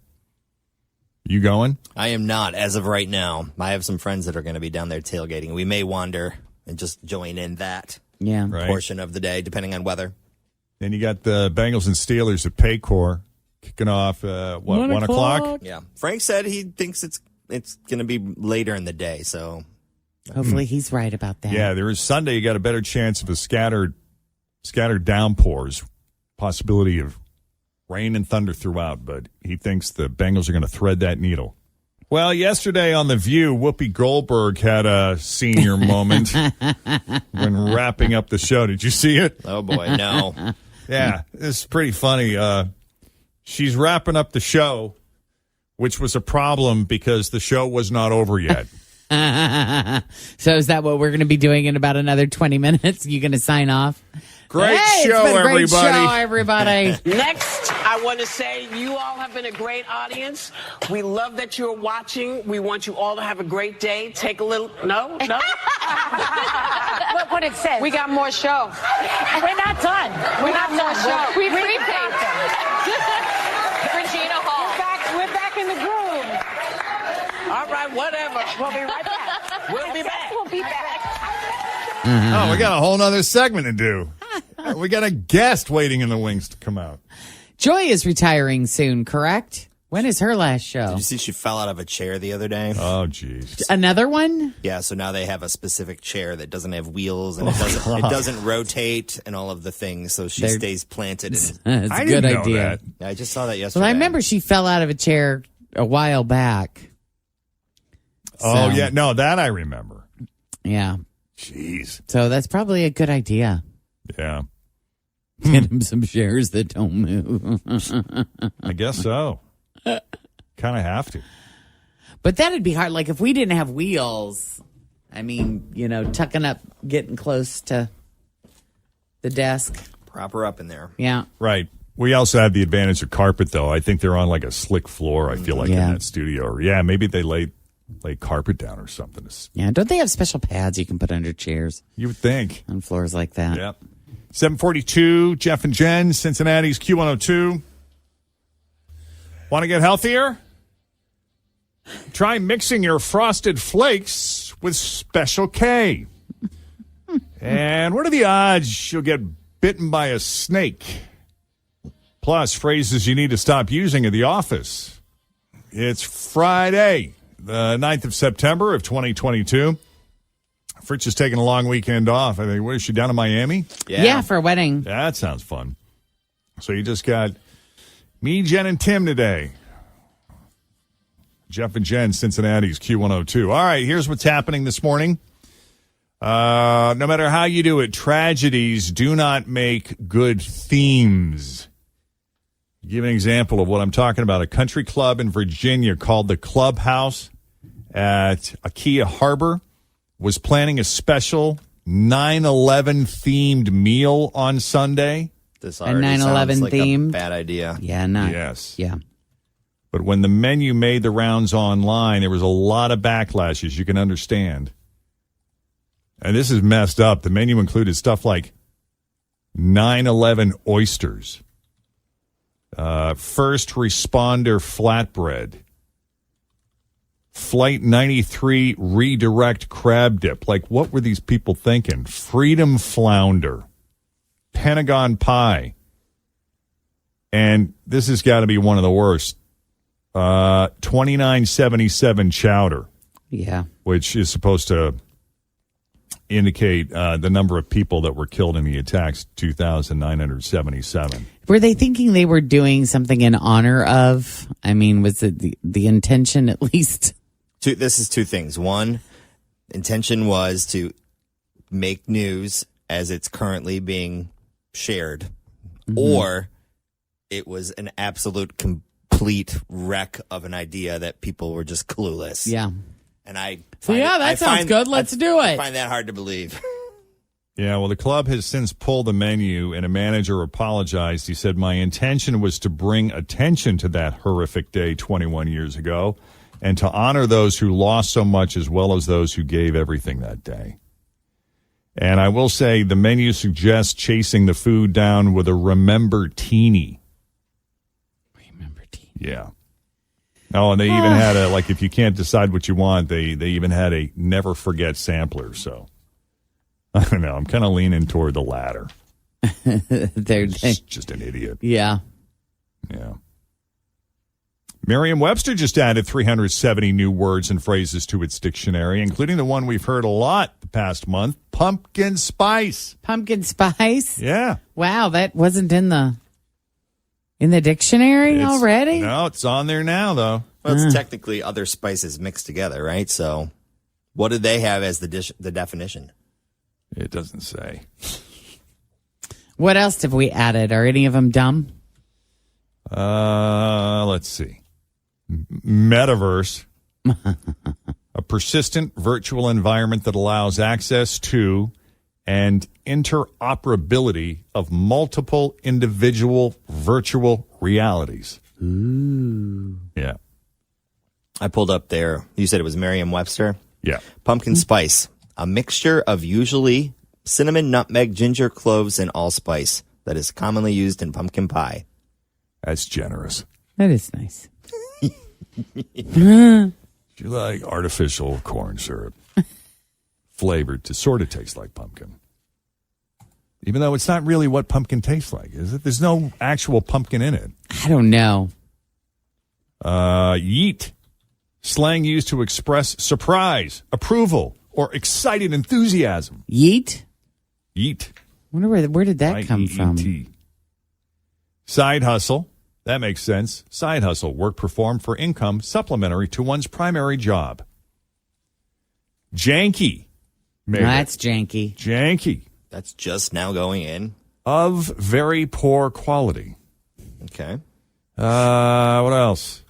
you going? I am not as of right now. I have some friends that are going to be down there tailgating. We may wander and just join in that portion of the day, depending on weather. Then you got the Bengals and Steelers at Paycor kicking off, 1 o'clock? Yeah. Frank said he thinks it's going to be later in the day, so... Hopefully he's right about that. Yeah, there is Sunday. You got a better chance of a scattered downpours, possibility of rain and thunder throughout, but he thinks the Bengals are going to thread that needle. Well, yesterday on The View, Whoopi Goldberg had a senior moment when wrapping up the show. Did you see it? Oh, boy, no. Yeah, it's pretty funny. She's wrapping up the show, which was a problem because the show was not over yet. So is that what we're going to be doing in about another 20 minutes? You going to sign off? Great Hey, show, it's been a everybody. great show, everybody. Next, I want to say you all have been a great audience. We love that you're watching. We want you all to have a great day. Take a little... No? Look what it says. We got more show. We're not done. We're not done. We prepaid. Regina Hall. We're back in the groove. All right, whatever. We'll be right back. We'll be back. We'll be back. Oh, we got a whole nother segment to do. We got a guest waiting in the wings to come out. Joy is retiring soon, correct? When is her last show? Did you see she fell out of a chair the other day? Oh, geez. Another one? Yeah, so now they have a specific chair that doesn't have wheels and it doesn't rotate and all of the things, so she stays planted. It's a good idea. Yeah, I just saw that yesterday. Well, I remember she fell out of a chair a while back. Oh, yeah. No, that I remember. Yeah. Jeez. So that's probably a good idea. Yeah. Get him some chairs that don't move. I guess so. Kind of have to. But that'd be hard. Like if we didn't have wheels, I mean, tucking up, getting close to the desk. Prop her up in there. Yeah. Right. We also have the advantage of carpet, though. I think they're on like a slick floor, I feel like, in that studio. Or, yeah, maybe they lay carpet down or something. Yeah. Don't they have special pads you can put under chairs? You would think. On floors like that. Yep. 742, Jeff and Jen, Cincinnati's Q102. Want to get healthier? Try mixing your Frosted Flakes with Special K. And what are the odds you'll get bitten by a snake? Plus, phrases you need to stop using at the office. It's Friday, the 9th of September of 2022. Fritz is taking a long weekend off. I think, where is she, down in Miami? Yeah, for a wedding. That sounds fun. So you just got me, Jen, and Tim today. Jeff and Jen, Cincinnati's Q102. All right, here's what's happening this morning. No matter how you do it, tragedies do not make good themes. I'll give an example of what I'm talking about. A country club in Virginia called the Clubhouse at Aquia Harbor was planning a special 9/11 themed meal on Sunday. This a 9/11 like theme. A bad idea. Yeah, not. Yes. Yeah. But when the menu made the rounds online, there was a lot of backlashes. You can understand. And this is messed up. The menu included stuff like 9/11 oysters, first responder flatbread, Flight 93 redirect crab dip. Like, what were these people thinking? Freedom flounder, Pentagon pie. And this has got to be one of the worst. $29.77 chowder. Yeah. Which is supposed to indicate the number of people that were killed in the attacks, 2,977. Were they thinking they were doing something in honor of? I mean, was it the intention at least? This is two things. One, intention was to make news as it's currently being shared, or it was an absolute complete wreck of an idea that people were just clueless. Yeah. And I that sounds good. Let's do it. I find that hard to believe. Yeah, well, the club has since pulled the menu, and a manager apologized. He said, "My intention was to bring attention to that horrific day 21 years ago and to honor those who lost so much as well as those who gave everything that day. And I will say the menu suggests chasing the food down with a Remember Teeny. Remember Teeny. Yeah. Oh, and they even had a, like, if you can't decide what you want, they even had a never forget sampler. So, I don't know. I'm kind of leaning toward the latter. They're just an idiot. Yeah. Yeah. Merriam-Webster just added 370 new words and phrases to its dictionary, including the one we've heard a lot the past month, pumpkin spice. Pumpkin spice? Yeah. Wow, that wasn't in the dictionary already? No, it's on there now, though. Well, it's technically other spices mixed together, right? So what did they have as the definition? It doesn't say. What else have we added? Are any of them dumb? Let's see. Metaverse, a persistent virtual environment that allows access to and interoperability of multiple individual virtual realities. Ooh. Yeah. I pulled up there. You said it was Merriam-Webster? Yeah. Pumpkin spice, a mixture of usually cinnamon, nutmeg, ginger, cloves, and allspice that is commonly used in pumpkin pie. That's generous. That is nice. You like artificial corn syrup flavored to sort of taste like pumpkin. Even though it's not really what pumpkin tastes like, is it? There's no actual pumpkin in it. I don't know. Yeet. Slang used to express surprise, approval, or excited enthusiasm. Yeet? Yeet. I wonder where did that come from? Side hustle. That makes sense. Side hustle. Work performed for income supplementary to one's primary job. Janky. No, that's janky. Janky. That's just now going in. Of very poor quality. Okay. What else?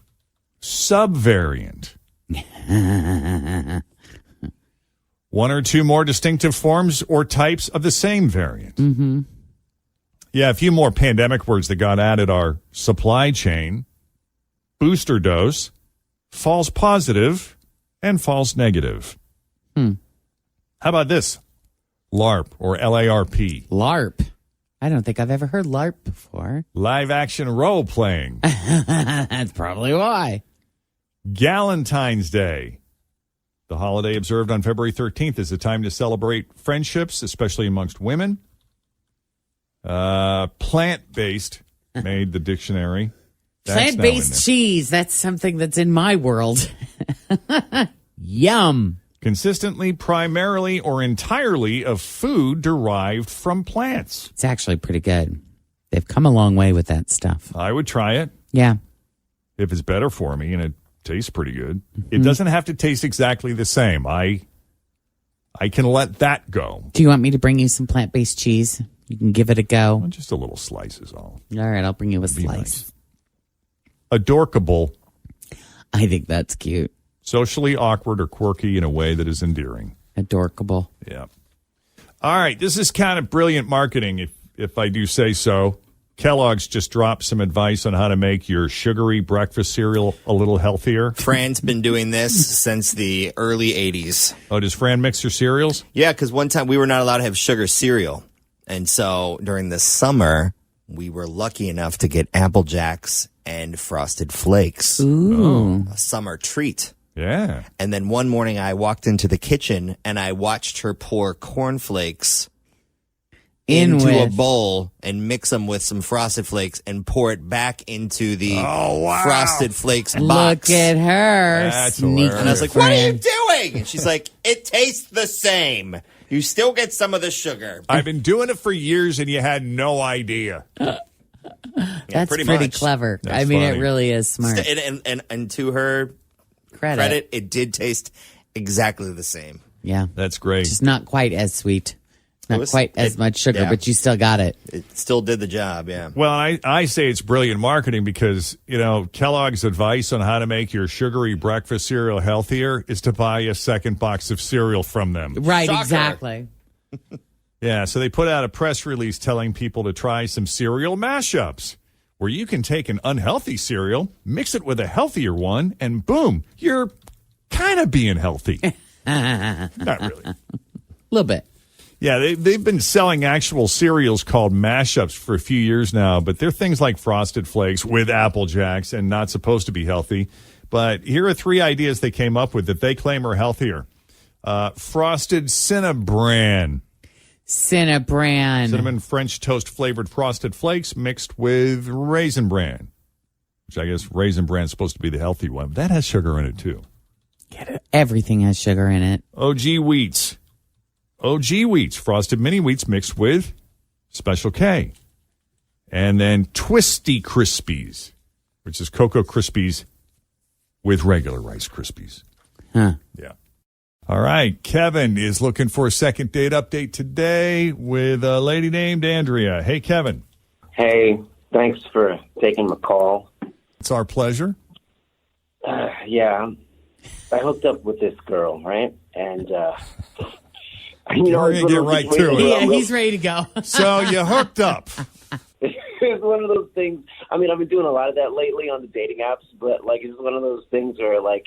Subvariant. One or two more distinctive forms or types of the same variant. Mm-hmm. Yeah, a few more pandemic words that got added are supply chain, booster dose, false positive, and false negative. How about this? LARP or LARP. LARP. I don't think I've ever heard LARP before. Live action role playing. That's probably why. Galentine's Day. The holiday observed on February 13th is a time to celebrate friendships, especially amongst women. Plant-based made the dictionary. Plant-based cheese. That's something that's in my world. Yum. Consistently, primarily, or entirely of food derived from plants. It's actually pretty good. They've come a long way with that stuff. I would try it. Yeah. If it's better for me and it tastes pretty good. It doesn't have to taste exactly the same. I can let that go. Do you want me to bring you some plant-based cheese? You can give it a go. Well, just a little slice is all. All right, I'll bring you a slice. Nice. Adorkable. I think that's cute. Socially awkward or quirky in a way that is endearing. Adorkable. Yeah. All right, this is kind of brilliant marketing, if I do say so. Kellogg's just dropped some advice on how to make your sugary breakfast cereal a little healthier. Fran's been doing this since the early 80s. Oh, does Fran mix her cereals? Yeah, because one time we were not allowed to have sugar cereal. And so during the summer, we were lucky enough to get Apple Jacks and Frosted Flakes. Ooh. A summer treat. Yeah. And then one morning I walked into the kitchen and I watched her pour cornflakes into a bowl and mix them with some Frosted Flakes and pour it back into the Frosted Flakes box. Look at her. That's sneaky hilarious. And I was like, what are you doing? And she's like, it tastes the same. You still get some of the sugar. I've been doing it for years and you had no idea. That's pretty much. clever. That's I mean, funny. it really is smart. And to her credit, it did taste exactly the same. Yeah. That's great. Just not quite as sweet. Not quite as much sugar, yeah. but you still got it. It still did the job, yeah. Well, I say it's brilliant marketing because, Kellogg's advice on how to make your sugary breakfast cereal healthier is to buy a second box of cereal from them. Right, Shocker. exactly. Yeah, so they put out a press release telling people to try some cereal mashups, where you can take an unhealthy cereal, mix it with a healthier one, and boom, you're kind of being healthy. Not really. A little bit. Yeah, they've been selling actual cereals called mashups for a few years now, but they're things like Frosted Flakes with Apple Jacks and not supposed to be healthy. But here are 3 ideas they came up with that they claim are healthier. Frosted Cinnabran. Cinnamon French toast flavored Frosted Flakes mixed with Raisin Bran, which I guess Raisin Bran is supposed to be the healthy one. But that has sugar in it, too. Get it. Everything has sugar in it. OG Wheats. OG Wheats, Frosted Mini Wheats mixed with Special K. And then Twisty Krispies, which is Cocoa Krispies with regular Rice Krispies. Huh. Yeah. All right. Kevin is looking for a second date update today with a lady named Andrea. Hey, Kevin. Hey, thanks for taking my call. It's our pleasure. Yeah, I hooked up with this girl, right? And, We're going to get right to it. Yeah, he's ready to go. So you hooked up. It's one of those things. I mean, I've been doing a lot of that lately on the dating apps, but, like, it's one of those things where, like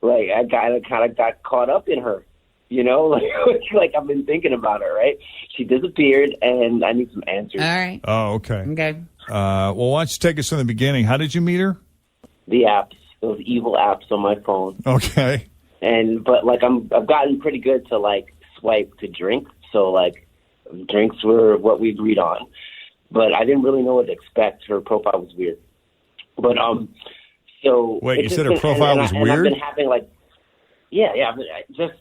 I kind of got caught up in her, you know? Like I've been thinking about her, right? She disappeared, and I need some answers. All right. Oh, okay. Okay. Well, why don't you take us from the beginning? How did you meet her? The apps, those evil apps on my phone. Okay. But like I've gotten pretty good to like swipe to drink, so like drinks were what we agreed on. But I didn't really know what to expect. Her profile was weird. But so wait, you said her profile was weird? And I've been having like, just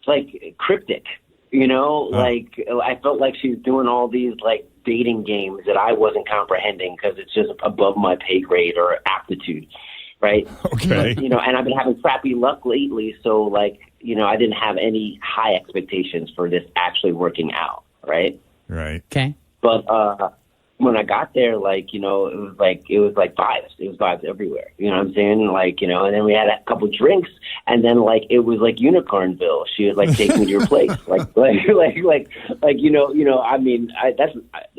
like cryptic, you know. Like I felt like she was doing all these like dating games that I wasn't comprehending because it's just above my pay grade or aptitude, right? Okay. You know, and I've been having crappy luck lately, so like, you know, I didn't have any high expectations for this actually working out, right? Right. Okay. But when I got there, like, you know, it was like vibes. It was vibes everywhere. You know what I'm saying? Like, you know, and then we had a couple drinks, and then like it was like Unicornville. She would like take me to your place, like you know. I mean,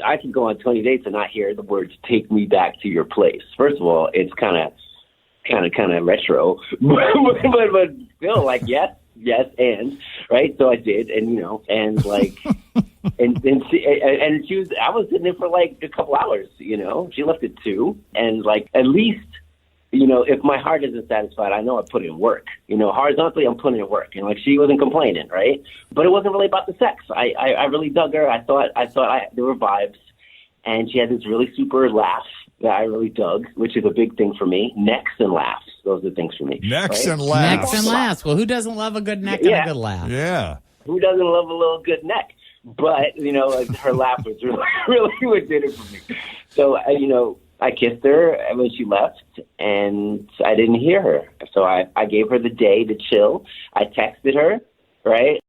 I can go on 20 dates and not hear the words "take me back to your place." First of all, it's kind of retro, but still, like yes, and right. So I did, and you know, and like. And she was. I was sitting there for like a couple hours. You know, she left at 2, and like at least, you know, if my heart isn't satisfied, I know I put in work. You know, horizontally, I'm putting in work, and like she wasn't complaining, right? But it wasn't really about the sex. I really dug her. I thought there were vibes, and she had this really super laugh that I really dug, which is a big thing for me. Necks and laughs. Those are things for me. Necks right? and laughs. Necks and laughs. Well, who doesn't love a good neck and a good laugh? Yeah. Who doesn't love a little good neck? But, you know, like, her laugh was really what did it for me. So, you know, I kissed her when she left, and I didn't hear her. So I gave her the day to chill. I texted her, right?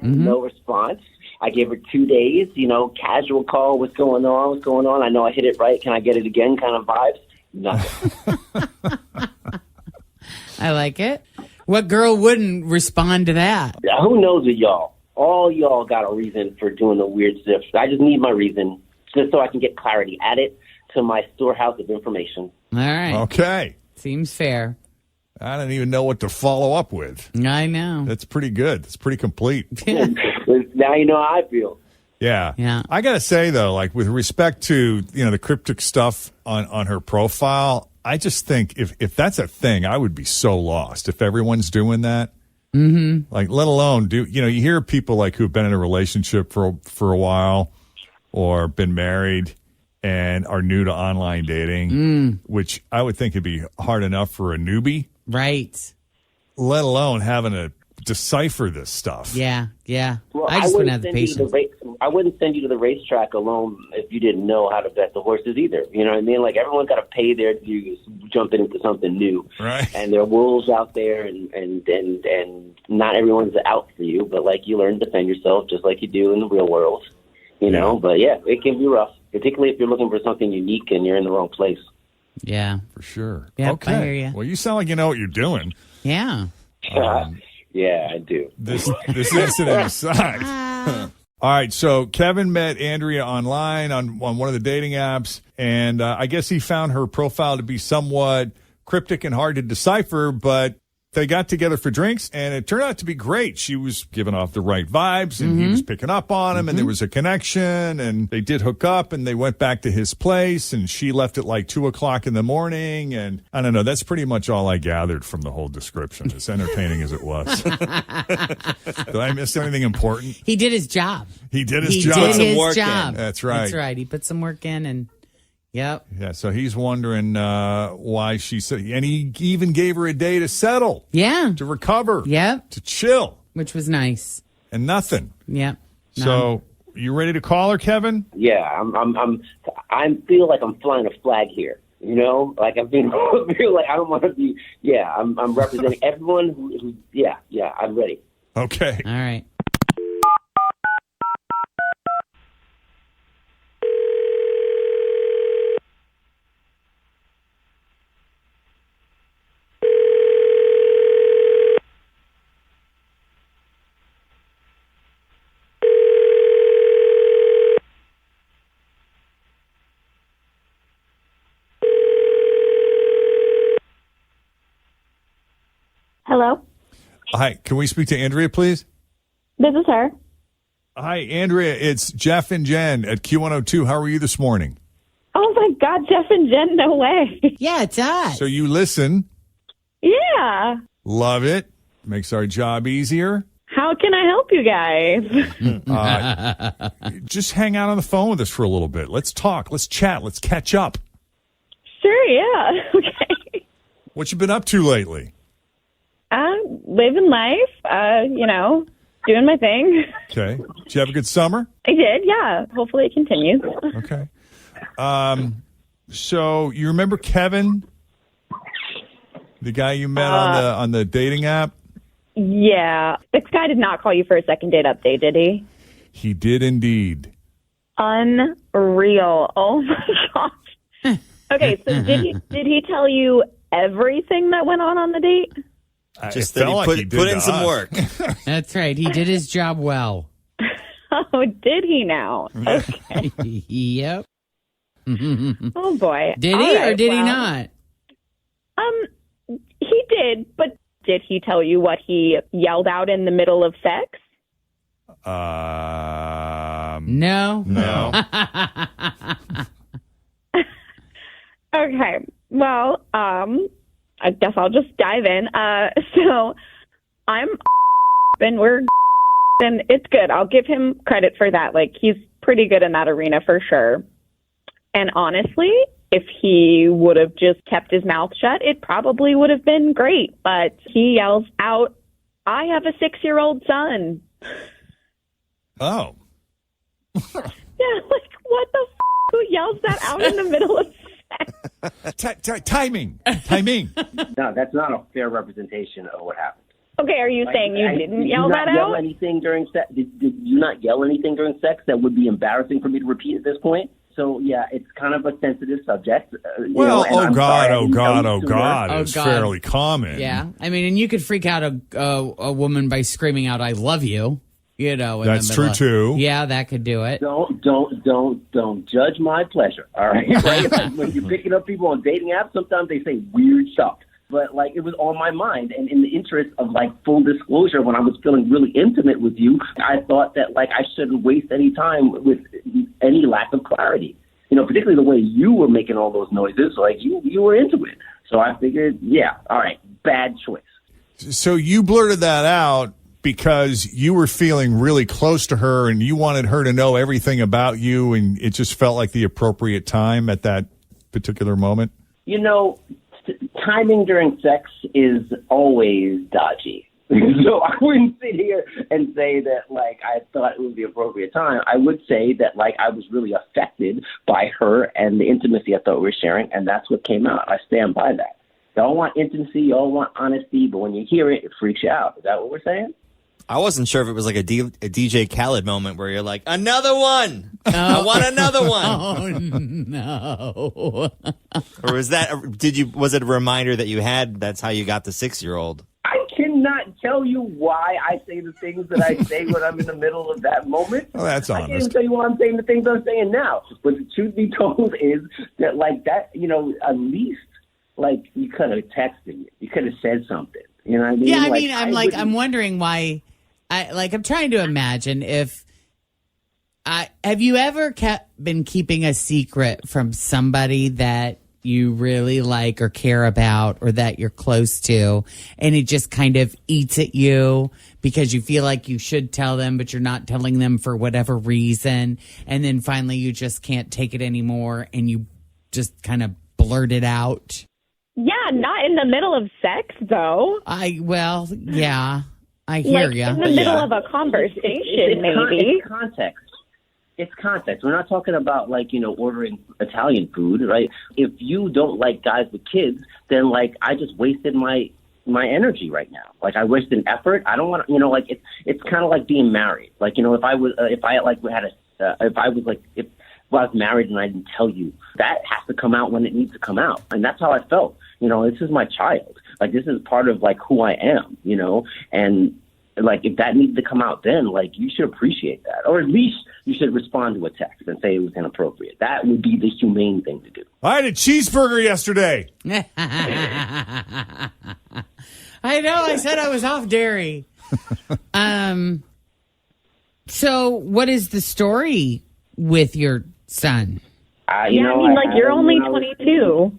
Mm-hmm. No response. I gave her 2 days, you know, casual call. What's going on? I know I hit it right. Can I get it again? Kind of vibes. Nothing. I like it. What girl wouldn't respond to that? Who knows it, y'all? All y'all got a reason for doing the weird stuff. I just need my reason just so I can get clarity. Add it to my storehouse of information. All right. Okay. Seems fair. I don't even know what to follow up with. I know. That's pretty good. That's pretty complete. Now you know how I feel. Yeah. Yeah. I got to say, though, like with respect to, you know, the cryptic stuff on her profile, I just think if that's a thing, I would be so lost if everyone's doing that. Mm-hmm. Like, let alone you hear people like who've been in a relationship for a while or been married and are new to online dating, which I would think would be hard enough for a newbie. Right. Let alone having to decipher this stuff. Yeah. Well, I just wouldn't have the patience. I wouldn't send you to the racetrack alone if you didn't know how to bet the horses either. You know what I mean? Like, everyone's got to pay their dues jumping into something new. Right. And there are wolves out there, and not everyone's out for you, but, like, you learn to defend yourself just like you do in the real world. You know? But, yeah, it can be rough, particularly if you're looking for something unique and you're in the wrong place. Yeah. For sure. Yep, okay. I hear you. Well, you sound like you know what you're doing. Yeah. Yeah, I do. This incident aside. All right, so Kevin met Andrea online on one of the dating apps. And I guess he found her profile to be somewhat cryptic and hard to decipher, but they got together for drinks, and it turned out to be great. She was giving off the right vibes, and he was picking up on him, and there was a connection, and they did hook up, and they went back to his place, and she left at like 2 o'clock in the morning, and I don't know. That's pretty much all I gathered from the whole description, as entertaining as it was. Did I miss anything important? He did his job. He did his He job. did his job. That's right. That's right. He put some work in, and yep. Yeah, so he's wondering why she said, and he even gave her a day to settle. Yeah. To recover. Yep. To chill. Which was nice. And nothing. Yep. So, you ready to call her, Kevin? Yeah, I feel like I'm flying a flag here. You know, like I feel like I don't want to be. Yeah, I'm representing everyone who. Yeah, I'm ready. Okay. All right. Hello? Hi, can we speak to Andrea, please? This is her. Hi, Andrea. It's Jeff and Jen at Q102. How are you this morning? Oh my God, Jeff and Jen, no way. Yeah, it's us. So you listen. Yeah. Love it. Makes our job easier. How can I help you guys? Just hang out on the phone with us for a little bit. Let's talk. Let's chat. Let's catch up. Sure, yeah. Okay. What you been up to lately? Living life, doing my thing. Okay. Did you have a good summer? I did, yeah. Hopefully it continues. Okay. So you remember Kevin, the guy you met on the dating app? Yeah. This guy did not call you for a second date update, did he? He did indeed. Unreal. Oh my gosh. Okay, so did he tell you everything that went on the date? Just that he put in some work. That's right. He did his job well. Oh, did he now? Okay. Yep. Oh boy. Did he or did he not? He did, but did he tell you what he yelled out in the middle of sex? No. Okay. Well, I guess I'll just dive in. So I'm and we're and it's good. I'll give him credit for that. Like, he's pretty good in that arena for sure. And honestly, if he would have just kept his mouth shut, it probably would have been great. But he yells out, "I have a 6-year-old son." Oh. Yeah, like, what the f***? Who yells that out in the middle of Timing. No, that's not a fair representation of what happened. Okay, are you saying you didn't yell that out? out? Anything during sex? Did you not yell anything during sex that would be embarrassing for me to repeat at this point? So, yeah, it's kind of a sensitive subject. Well, oh God. It's fairly common. Yeah. I mean, and you could freak out a woman by screaming out, "I love you." You know, that's true too. Yeah, that could do it. Don't judge my pleasure. All right, right? When you're picking up people on dating apps, sometimes they say weird stuff. But like, it was on my mind, and in the interest of like full disclosure, when I was feeling really intimate with you, I thought that like I shouldn't waste any time with any lack of clarity. You know, particularly the way you were making all those noises, like you were into it. So I figured, yeah, all right, bad choice. So you blurted that out because you were feeling really close to her and you wanted her to know everything about you, and it just felt like the appropriate time at that particular moment? You know, timing during sex is always dodgy. So I wouldn't sit here and say that, like, I thought it was the appropriate time. I would say that, like, I was really affected by her and the intimacy I thought we were sharing, and that's what came out. I stand by that. Y'all want intimacy, y'all want honesty, but when you hear it, it freaks you out. Is that what we're saying? I wasn't sure if it was like a DJ Khaled moment where you're like, another one. I want another one. Oh, no. Or was it a reminder that you had, that's how you got the 6-year-old? I can not tell you why I say the things that I say when I'm in the middle of that moment? Well, that's I can't even honest. tell you why I'm saying the things I'm saying now. But the truth be told is that, like, that, at least, like, you could have texted me. You could have said something. You know what I mean? Yeah, I Like, mean, I'm wondering why. I'm trying to imagine if. Have you ever been keeping a secret from somebody that you really like or care about or that you're close to, and it just kind of eats at you because you feel like you should tell them, but you're not telling them for whatever reason, and then finally you just can't take it anymore and you just kind of blurt it out? Yeah, not in the middle of sex, though. Yeah, I hear you. In the middle of a conversation, maybe. It's context. It's context. We're not talking about, like, ordering Italian food, right? If you don't like guys with kids, then, like, I just wasted my energy right now. Like, I wasted effort. I don't want to, it's kind of like being married. Like, if I was married and I didn't tell you, that has to come out when it needs to come out. And that's how I felt. This is my child. Like, this is part of, like, who I am, and, like, if that needs to come out then, like, you should appreciate that. Or at least you should respond to a text and say it was inappropriate. That would be the humane thing to do. I had a cheeseburger yesterday. I know. I said I was off dairy. So what is the story with your son? You're only 22.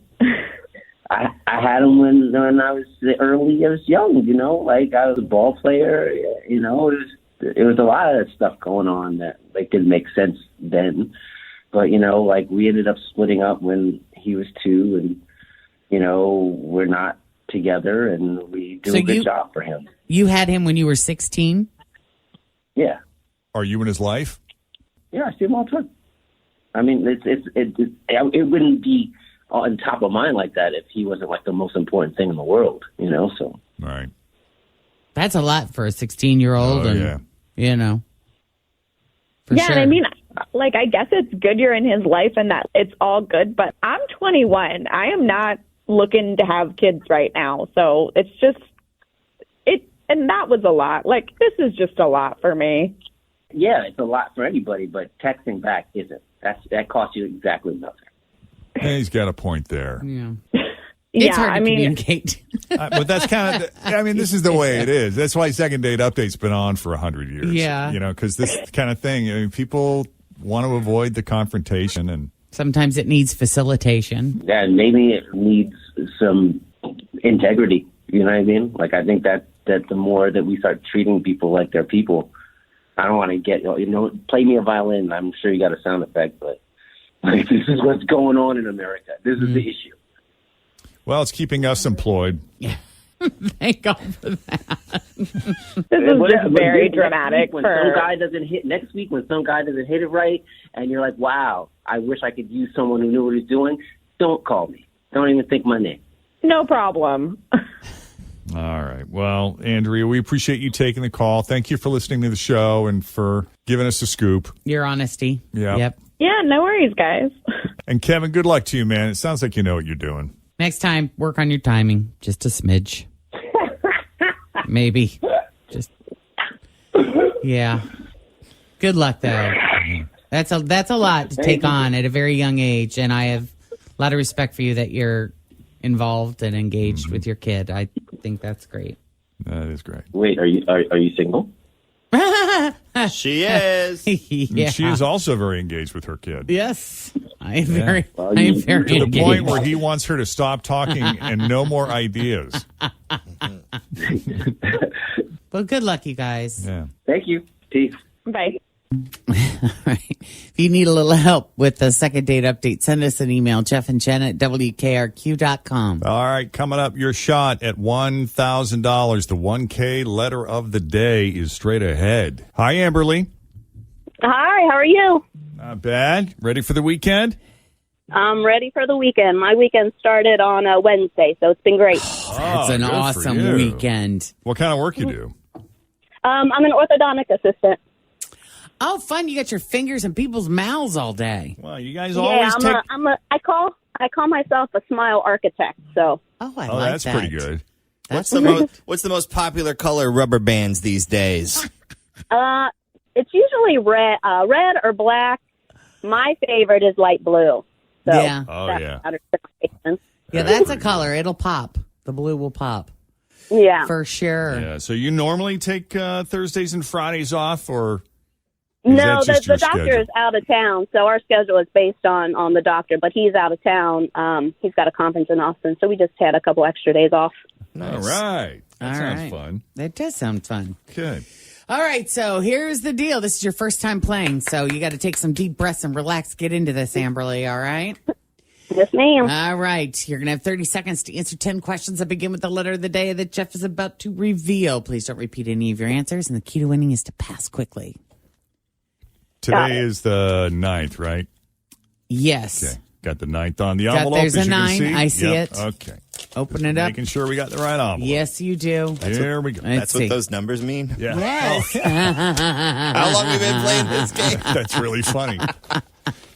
I had him when I was young, like I was a ball player, it was a lot of stuff going on that, like, didn't make sense then. But, like, we ended up splitting up when he was 2 and, we're not together and we do a good job for him. You had him when you were 16? Yeah. Are you in his life? Yeah, I see him all the time. I mean, it wouldn't be on top of mind like that if he wasn't, like, the most important thing in the world, so. Right. That's a lot for a 16-year-old. Oh, and, yeah. For yeah, sure. and I mean, like, I guess it's good you're in his life and that it's all good, but I'm 21. I am not looking to have kids right now. So it's just, and that was a lot. Like, this is just a lot for me. Yeah, it's a lot for anybody, but texting back isn't. That costs you exactly nothing. Yeah, he's got a point there. Yeah. It's hard to communicate. But that's kind of, this is the way it is. That's why Second Date Update's been on for 100 years. Yeah. Because this kind of thing, people want to avoid the confrontation. And sometimes it needs facilitation. Yeah, and maybe it needs some integrity. You know what I mean? Like, I think that the more that we start treating people like they're people, I don't want to get, play me a violin. I'm sure you got a sound effect, but like, this is what's going on in America. This is the issue. Well, it's keeping us employed. Yeah. Thank God for that. This is just very dramatic. When some guy doesn't hit next week, when some guy doesn't hit it right, and you're like, "Wow, I wish I could use someone who knew what he's doing." Don't call me. Don't even think my name. No problem. All right. Well, Andrea, we appreciate you taking the call. Thank you for listening to the show and for giving us a scoop. Your honesty. Yeah. Yep. Yeah, no worries, guys. And Kevin, good luck to you, man. It sounds like you know what you're doing. Next time, work on your timing. Just a smidge. Maybe. Just. Yeah. Good luck, though. That's a lot to take on at a very young age, and I have a lot of respect for you that you're involved and engaged with your kid. I think that's great. That is great. Wait, are you single? She is. Yeah. She is also very engaged with her kid. Yes. I am very to the engaged. point where he wants her to stop talking and no more ideas. Well, good luck, you guys. Yeah. Thank you. Peace. Bye. All right. If you need a little help with the Second Date Update, send us an email, Jeff and Jenn at WKRQ.com. All right, coming up, your shot at $1,000. The 1K letter of the day is straight ahead. Hi, Amberly. Hi, how are you? Not bad. Ready for the weekend? I'm ready for the weekend. My weekend started on Wednesday, so it's been great. That's an awesome weekend. What kind of work you do? I'm an orthodontic assistant. Oh, fun! You got your fingers in people's mouths all day. Well, you guys always I call myself a smile architect. So. Oh, I like that. That's pretty good. What's the most popular color rubber bands these days? It's usually red or black. My favorite is light blue. So Yeah. Oh, yeah. Yeah, that's a color. It'll pop. The blue will pop. Yeah. For sure. Yeah. So you normally take Thursdays and Fridays off, or No, is that just the your doctor schedule? is out of town, so our schedule is based on the doctor, but he's out of town. He's got a conference in Austin, so we just had a couple extra days off. All right. That All sounds right. fun. That does sound fun. Good. All right, so here's the deal. This is your first time playing, so you got to take some deep breaths and relax. Get into this, Amberly, all right? Yes, ma'am. All right. You're going to have 30 seconds to answer 10 questions that begin with the letter of the day that Jeff is about to reveal. Please don't repeat any of your answers, and the key to winning is to pass quickly. Today is the 9th, right? Yes. Okay. Got the 9th on the Got- envelope. there's as a you can 9. see. I see Yep. it. Okay. Open it up. Making sure we got the right envelope. Yes, you do. There we go. That's what those numbers mean? Yeah. Yes. How long have you been playing this game? That's really funny.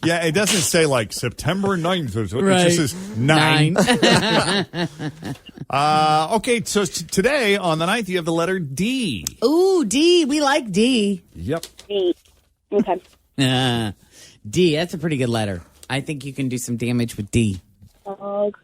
Yeah, it doesn't say like September 9th. Right. It just says 9. Okay, so today on the 9th, you have the letter D. Ooh, D. We like D. Yep. D. Okay. D. That's a pretty good letter. I think you can do some damage with D. Dog.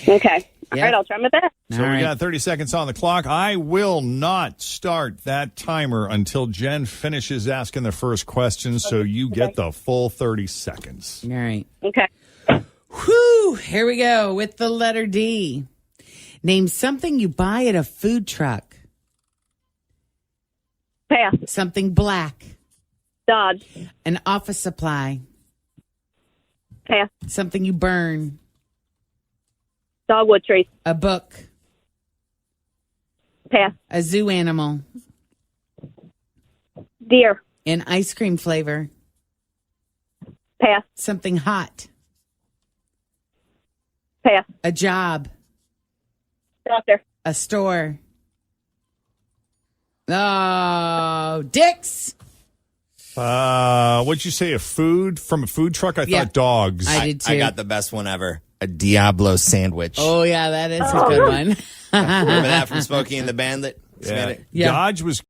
Okay. All right, I'll try my best. So we got 30 seconds on the clock. I will not start that timer until Jen finishes asking the first question, so you get the full 30 seconds. All right. Okay. Whew. Here we go with the letter D. Name something you buy at a food truck. Pass. Something black. Dodge. An office supply. Pass. Something you burn. Dogwood tree. A book. Pass. A zoo animal. Deer. An ice cream flavor. Pass. Something hot. Pass. A job. Doctor. A store. Oh, Dick's. What'd you say? A food from a food truck? I thought dogs. I did too. I got the best one ever. A Diablo sandwich. Oh, yeah, that is a good one. Remember that from Smokey and the Bandit? Yeah. Yeah. Dodge was